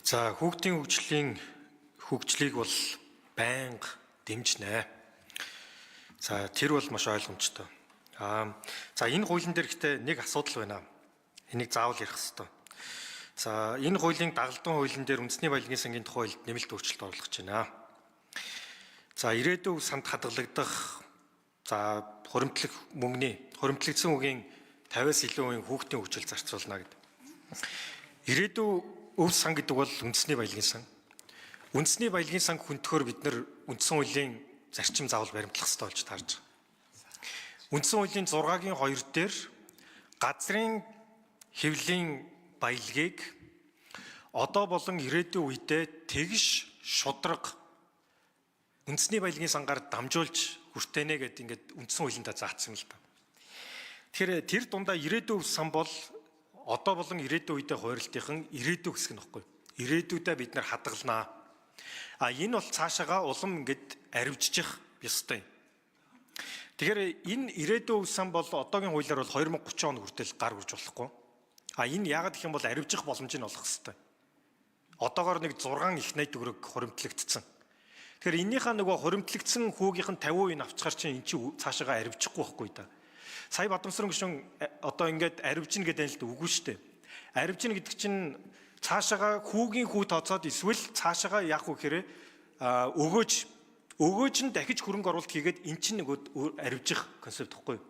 За хүүхдийн хөгжлийг бол байнга дэмжнэ. За тэр бол маш ойлгомжтой. За энэ хуулийн дээр ихтэй нэг асуудал байна. Энийг заавал ярих хэрэгтэй. За энэ хуулийн дагалдсан хуулийн дээр үндэсний баялагын сангийн тухай нэмэлт өөрчлөлт оруулах гэж байна. За ирээдүйн санд хадгалагдах хуримтлагдсан үгийн 50-аас илүү үеийн хүүхдийн хөгжил зарцуулна гэдэг. Ирээдүйн өв сан гэдэг бол үндэсний баялагын сан. Үндэсний баялагын сан хүндөхөөр бид нар үндсэн хуулийн зарчим заавал баримтлах хэрэгтэй болж таарж байгаа. Үндсэн хуулийн 6-гийн 2 дээр газрын хэвлэлийн баялагийг одоо болон ирээдүйн үедээ тэгш шудраг үндэсний баялагын сангаар дамжуулж хүртэнэ гэдэг ингээд үндсэн хуулиндаа заасан юм л да. Тэгэхээр тэр дундаа ирээдүйн сан бол одоо болон ирээдүйн үедээ хойролтынхан ирээдүйн хэсэг нөхгүй. Ирээдүйдээ бид нар хадгалнаа. Энэ бол цаашаага улам ингээд арвижчих ёстой. Тэгэхээр энэ ирээдүйн сан бол одоогийн хуулиар бол 2030 он хүртэл гар хүрж болохгүй. Энэ яагаад гэх юм бол арвижих боломж нь олох ёстой. Одоогоор нэг 6 их найт төгрөг хуримтлагдсан. Тэгэхээр эннийхээ нөгөө хуримтлагдсан хүүгийнх нь 50% авчгаар чинь эн чинь цаашаага арвижихгүй байхгүй да. Сая Бадамсрын гишүүн одоо ингээд арвижин гэдэг нь л үгүй шүү дээ. Арвижин гэдэг чинь цаашаага хүүгийн хүү тооцоод эсвэл цаашаага яах вэ гэхээр өгөөж нь дахиж хөрөнгө оруулалт хийгээд эн чинь нөгөө арвижих концепт гэхгүй.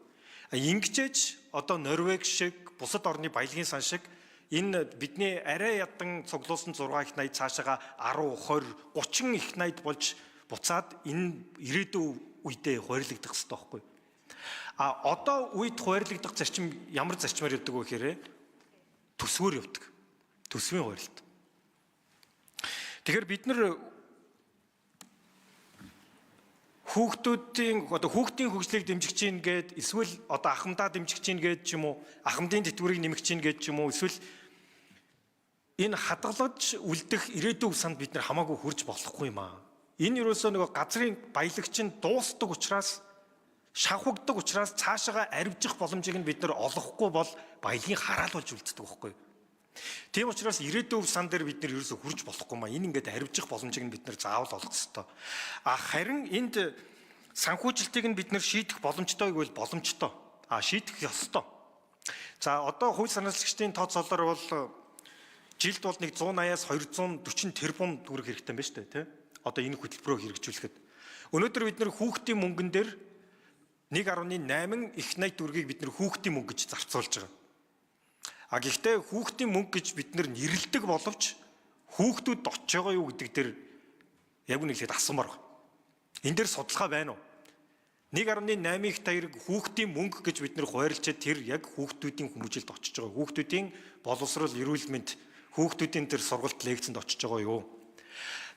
Ингэжээж одоо Норвеги шиг бусад орны баялагын сан шиг энэ бидний арай ядан цуглуулсан 6 их найд цаашаага 10, 20, 30 их найд болж буцаад энэ ирээдүйн үедээ хуваарлагдах хэрэгтэй байхгүй. Одоо үед хуваарлагдах зарчим ямар зарчмаар явдаг вэ гэхээр төсвөөр явдаг. Төсвийн хуваарлт. Тэгэхээр бид нар хүүхдийн хөгжлийг дэмжих чинь гээд эсвэл одоо ахмадаа дэмжих чинь гээд ч юм уу ахмадын тэтгэврийг нэмэх чинь гээд ч юм уу эсвэл энэ хадгалж үлдэх ирээдүйн санд бид нар хамаагүй хүрж болохгүй юм аа. Энэ юусоо нөгөө газрын баялагч нь дуустдаг учраас шавхагддаг учраас цаашаага арвижих боломжийг нь бид нар олохгүй бол баялагын хараалуулж үлддэг байхгүй. Тийм учраас ирээдүйн сан дээр бид нар ерөөсө хүрж болохгүй маа. Энэ ингээд арвижих боломжийг нь бид нар заавал олох ёстой. Харин энд санхүүжилтийг нь бид нар шийдэх боломжтой гэвэл боломжтой. Шийдэх ёстой. За одоо хууль санаачлагчдын тооцоолоор бол жилд бол нэг 180-аас 240 тэрбум төгрөг хэрэгтэй юм байна шүү дээ, тий? Одоо энэ хөтөлбөрөөр хэрэгжүүлэхэд. Өнөөдөр бид нар хүүхдийн мөнгөн дээр 1.8 их найт төгрөгийг бид нар хүүхдийн мөнгө гэж зарцуулж байгаа. Гэхдээ хүүхдийн мөнгө гэж бид нар нэрлэдэг боловч хүүхдүүд очиж байгаа юу гэдэг дээр яг үнэхээр асуумаар байна. Энэ дээр судалгаа байна уу? 1.8 их таяг хүүхдийн мөнгө гэж бид нар хуваарлчаад тэр яг хүүхдүүдийн хүмүүжилд очиж байгаа. Хүүхдүүдийн боловсрол, эрүүл мэнд, хүүхдүүдийн тэр сургалт лекцэнд очиж байгаа юу?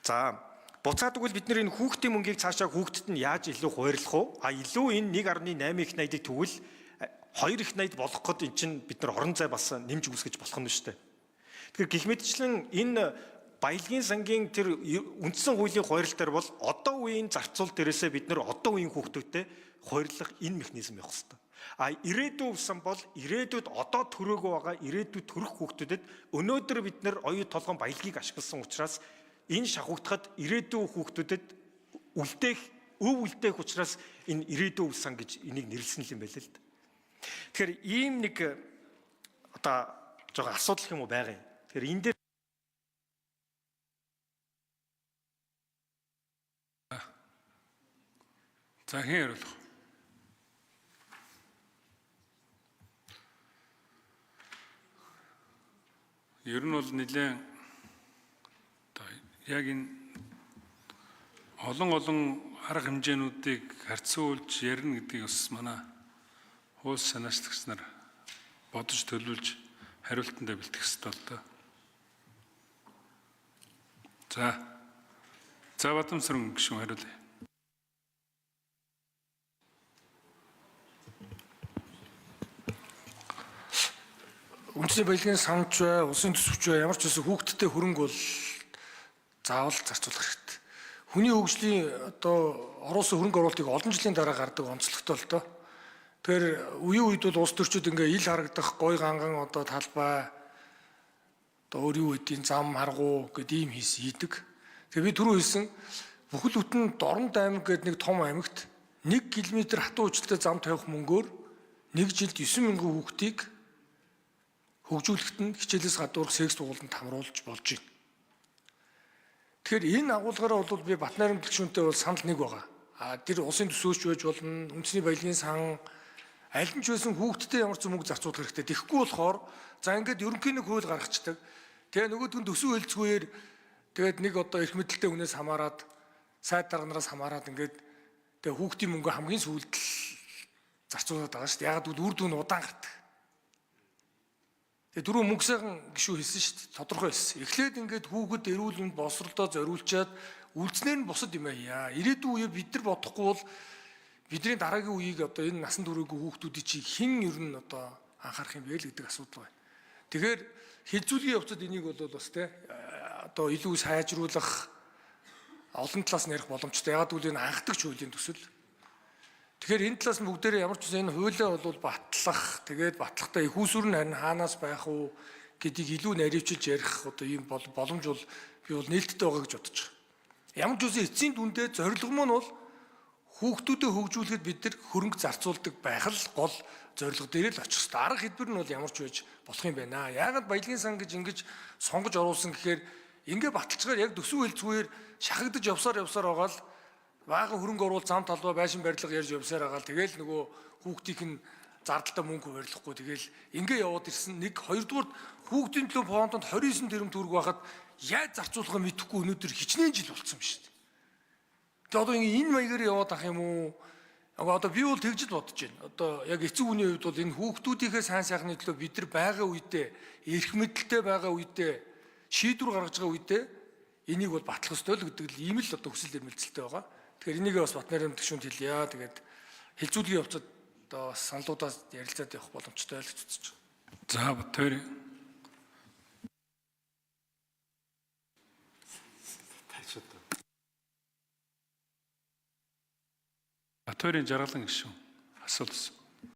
За буцаад тэгвэл бид нар энэ хүүхдийн мөнгийг цаашаа хүүхдэд нь яаж илүү хуваарлах уу? Илүү энэ 1.8 их найдыг тэгвэл 2 их найд болох гээд эн чинь бид нар орон зай бас нэмж үүсгэж болох нь шүү дээ. Тэгэхээр гэх мэтчлэн энэ баялагын сангийн тэр үндсэн хуулийн хуваарлтаар бол одоо үеийн зарцуул дээрээсээ бид нар одоо үеийн хүүхдүүдэд хуваарлах энэ механизм явах хэрэгтэй. Ирээдүйн сан бол ирээдүйд одоо төрөөгөө байгаа ирээдүйд төрөх хүүхдүүдэд өнөөдөр бид нар оюу толгойн баялагийг ашигласан учраас энэ шахагдахад ирээдүйн хүүхдүүдэд үлдээх учраас энэ ирээдүйн сан гэж энийг нэрлсэн юм байл л да. Тэгэхээр ийм нэг одоо жоохон асуудал юм уу байгаа юм. Тэгэхээр энэ дээр за хэн яриулах? Ер нь бол нэлээд яг энэ олон арга хэмжээнүүдийг харьцуулж ярина гэдгийг бас манай хууль санаачлагч нар бодож төлөвлөж хариултандаа бэлтгэх ёстой л доо. За Бадамсрын гишүүн хариулъя. Үндэсний баялагын санч бай, улсын төсөвч бай, ямар ч үсэн хүүхдтэй хөрөнгө бол заавал зарцуулах хэрэгтэй. Хүний хөгжлийн одоо оруулсан хөрөнгө оруулалтыг олон жилийн дараа гардаг онцлогтой л доо. Тэгэхээр үеийн үед бол улс төрчид ингээ ил харагдах гой ганган одоо талбай одоо өөр юу гэдгийг зам харгуу гэдэг ийм хийдэг. Тэгээ би түрүү хэлсэн бүхэл бүтэн Дорнод аймаг гэдэг нэг том аймагт 1 км хатуу уучлалтай зам тавих мөнгөөр 1 жилд 9,000 хүүхдийг хөгжүүлэхэд нь хичээлээс гадуурх секс дугууланд хамруулж болж байна. Тэгэхээр энэ агуулгаараа бол би Батнайрамд гишүүнтэй бол санал нэг байгаа. Тэр улсын төсөөч байж болно, үндэсний баялагын сан аль нь ч байсан хүүхдтэй ямар ч мөнгө зарцуулах хэрэгтэй. Тэгэхгүй болохоор за ингээд ерөнхий нэг хууль гаргацдаг. Тэгээ нөгөөдг нь төсөв хэлцгүүгээр тэгээд нэг одоо эрх мэдэлтэй хүнээс хамаарад сайд дарганараас хамаарад ингээд тэгээ хүүхдийн мөнгө хамгийн сүүлд зарцуулаад байгаа шүү дээ. Ягаад гэвэл үр дүн удаан гардаг. Тэгээ дөрөв мөнгө сайхан гişүү хэлсэн шүү дээ. Тодорхой хэлсэн. Эхлээд ингээд хүүхэд эрүүл мэнд боловсролдоо зориулчаад үлдснээр нь бусад юм яа. Ирээдүйн үе бид нар бодохгүй бол бидний дараагийн үеийг одоо энэ насан туршаагүй хүүхдүүдийн чи хэн ер нь одоо анхаарах юм бэ л гэдэг асуудал байна. Тэгэхээр хилцүүлгийн явцад энийг бол бас те одоо илүү сайжруулах олон талаас нь ярих боломжтой. Ягаад гэвэл энэ анхдагч хуулийн төсөл. Тэгэхээр энэ талаас нь бүгдээрээ ямар ч үсэн энэ хуулиа бол батлах, тэгээд батлахдаа их усүр нь харин хаанаас байх уу гэдгийг илүү наривчилж ярих одоо ийм боломж бол би бол нээлттэй байгаа гэж бодож байгаа. Ямар ч үсэн эцсийн дүндээ зорилго нь бол хүүхдүүдэд хөгжүүлэхэд бид нар хөрөнгө зарцуулдаг байх л гол зорилго дээр л очих хэрэгтэй. Арга хэлбэр нь бол ямар ч байж болох юм байна. Яагаад баялагын сан гэж ингэж сонгож оруулсан гэхээр ингээ баталчгаар яг төсөв хэлцгүүгээр шахагдаж явсаар байгаа л баахан хөрөнгө оруулалт зам талбай байшин барилга ярьж явсаар байгаа л тэгэл нөгөө хүүхдийнх нь зардалтаа мөнгө хуваарлахгүй тэгэл ингээ яваад ирсэн. Нэг хоёрдугаар хүүхдийн төлөө фондонд 29 тэрбум төгрөг байхад яаж зарцуулахаа мэдэхгүй өнөөдөр хичнээн жил болцсон юм шүү дээ. Тэгээ одоо энэ маягаар яваад ах юм уу? Одоо би бол тэгж л бодож байна. Одоо яг эцэг үний хувьд бол энэ хүүхдүүдийнхээ сайн сайхны төлөө бид нар байгаа үедээ эрх мэдэлтэй байгаа үедээ шийдвэр гаргаж байгаа үедээ энийг бол батлах ёстой л гэдэг л ийм л одоо хүсэл эрмэлзэлтэй байгаа. Тэгэхээр энийг бас Батнайрамд гишүүнд хэлье. Тэгээд хилцүүлгийн явцад одоо саналуудаас ярилцаад явах боломжтой л гэж үзэж байна. За Батбаяр. Батбаярын жаргалан гишүүн асуулт.